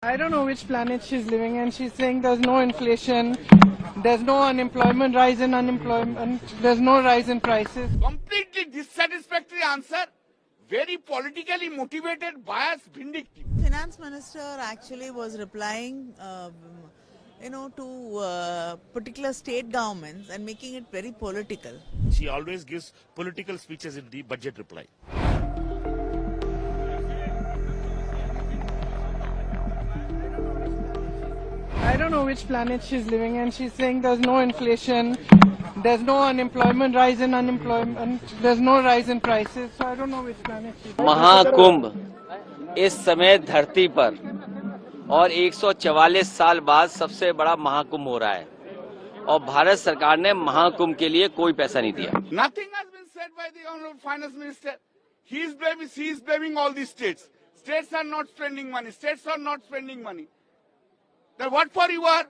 I don't know which planet she's living in. She's saying there's no inflation, there's no unemployment, rise in unemployment, there's no rise in prices. Completely dissatisfactory answer, very politically motivated, biased, vindictive. Finance Minister actually was replying, to particular state governments and making it very political. She always gives political speeches in the budget reply. I don't know which planet she's living in. She's saying there's no inflation, there's no unemployment, rise in unemployment, there's no rise in prices. So I don't know which planet she's living in. Mahakumbh इस समय धरती पर और 144 साल बाद सबसे बड़ा महाकुंभ हो रहा है और भारत सरकार ने महाकुंभ के लिए कोई पैसा नहीं दिया। Nothing has been said by the Honorable Finance Minister. She is blaming all the states. States are not spending money. States are not spending money. Then what for you are?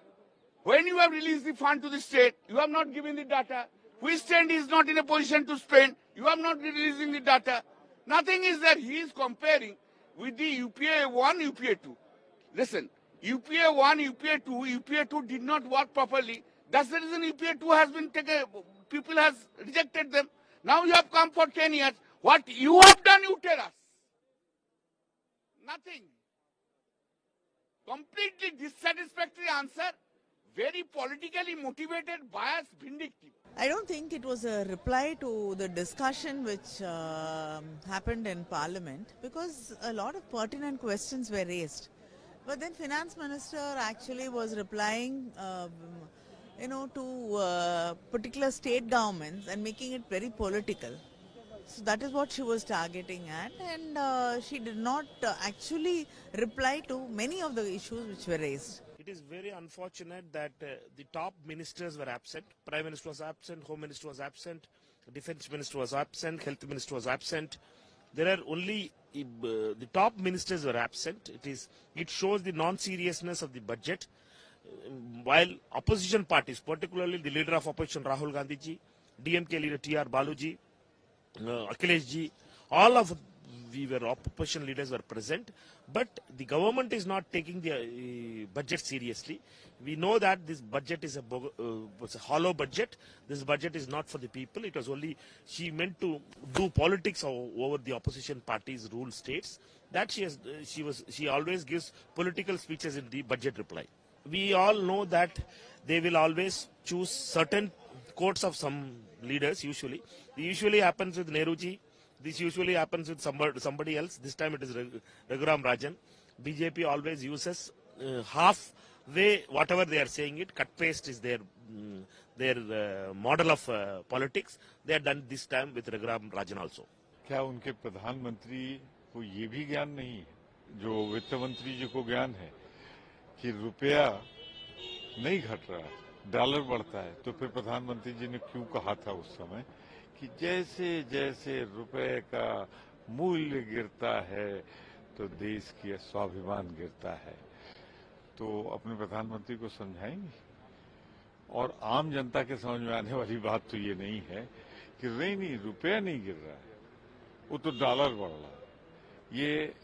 When you have released the fund to the state, you have not given the data. Which state is not in a position to spend? You are not releasing the data. Nothing is there. He is comparing with the UPA 1, UPA 2. Listen, UPA 1, UPA 2, UPA 2 did not work properly. That's the reason UPA 2 has been taken, people has rejected them. Now you have come for 10 years. What you have done, you tell us. Nothing. Completely dissatisfactory answer, very politically motivated, biased, vindictive. I don't think it was a reply to the discussion which happened in Parliament because a lot of pertinent questions were raised. But then Finance Minister actually was replying, to particular state governments and making it very political. So that is what she was targeting at, and she did not actually reply to many of the issues which were raised. It is very unfortunate that the top ministers were absent. Prime Minister was absent, Home Minister was absent, Defence Minister was absent, Health Minister was absent. There are only the top ministers were absent. It shows the non-seriousness of the budget. While opposition parties, particularly the leader of opposition Rahul Gandhi ji, DMK leader TR Balu ji, Akhilesh ji, all of opposition leaders were present, but the government is not taking the budget seriously. We know that this budget is a hollow budget. This budget is not for the people. It was only she meant to do politics over the opposition parties' rule states. That she always gives political speeches in the budget reply. We all know that they will always choose certain quotes of some leaders. Usually happens with Nehruji. This usually happens with somebody else. This time it is Raghuram Rajan. BJP always uses halfway whatever they are saying it. Cut paste is their model of politics. They have done this time with Raghuram Rajan also. क्या उनके प्रधानमंत्री को ये भी ज्ञान नहीं है जो वित्त मंत्री जी को ज्ञान है कि रुपया नहीं घट रहा है, डॉलर बढ़ता है? तो फिर प्रधानमंत्री जी ने क्यों कहा था उस समय कि जैसे जैसे रुपए का मूल्य गिरता है तो देश की स्वाभिमान गिरता है? तो अपने प्रधानमंत्री को समझाएंगे। और आम जनता के समझ में आने वाली बात तो ये नहीं है कि नहीं रुपया नहीं गिर रहा है, वो तो डॉलर बढ़ रहा है। ये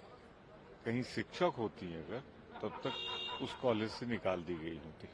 कहीं शिक्षक होती है अगर तब तक उस कॉलेज से निकाल दी गई होती।